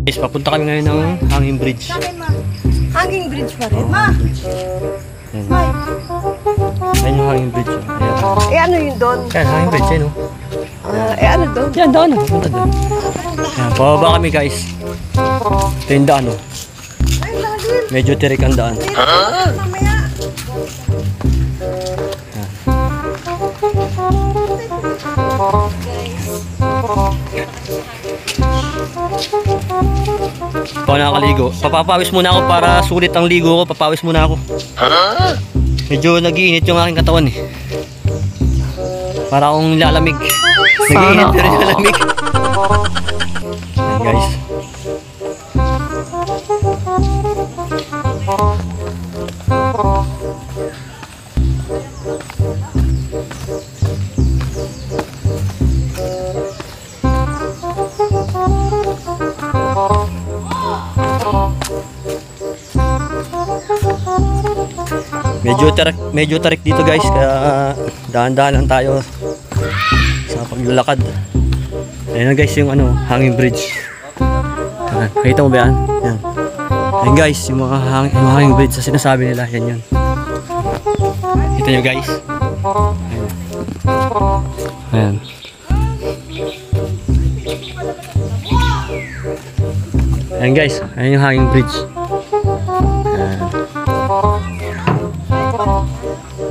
Guys, papunta kami ngayon ng Hanging Bridge. Hanging Bridge pa rin. Ma! Ayan. Ayan yung Hanging Bridge. Ayan. Eh ano yun doon? Ayan, Hanging Bridge, ayan o. Ano doon? Yan, daan o. Punta doon. Ayan, pababa kami guys. Ito yung daan o. Ay, lalim. Medyo tirik ang daan. Mamaya. Ako nakakaligo. Papapawis muna ako para sulit ang ligo ko. Papawis muna ako. Medyo nag-iinit yung aking katawan eh. Para akong lalamig. Nag-iinit pero lalamig. Ayan guys. Medyo tarik dito guys, kaya dahan-dahan lang tayo sa paglalakad. Ayan na guys yung Hanging Bridge. Ayan, nakita mo ba yan? Yan. Ayan guys, yung mga Hanging Bridge na sinasabi nila, yan yun. Kita nyo guys. Ayan. Ayan. Ayan guys, ayan yung Hanging Bridge. Ayan.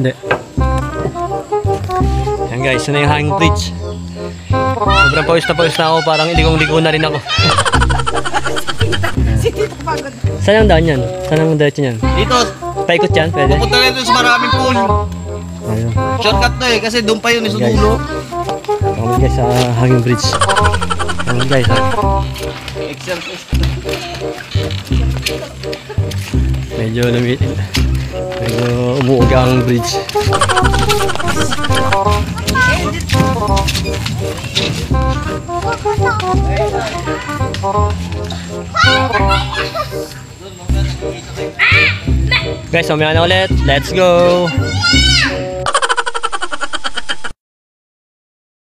Hindi. Ayan guys, yun na yung Hanging Bridge. Sobrang pawis na ako, parang iligong-ligo na rin ako. Saan ang daan yan? Saan ang diretso yan? Dito, Paikot yan, pwede? pupunta rin doon sa maraming pool. Ayun. Shortcut na kasi doon pa yun sa dulo. Kami guys sa Hanging Bridge. Ayan guys ha. Exercise. Medyo umuuga ang bridge. Guys, mamaya na ulit. Let's go!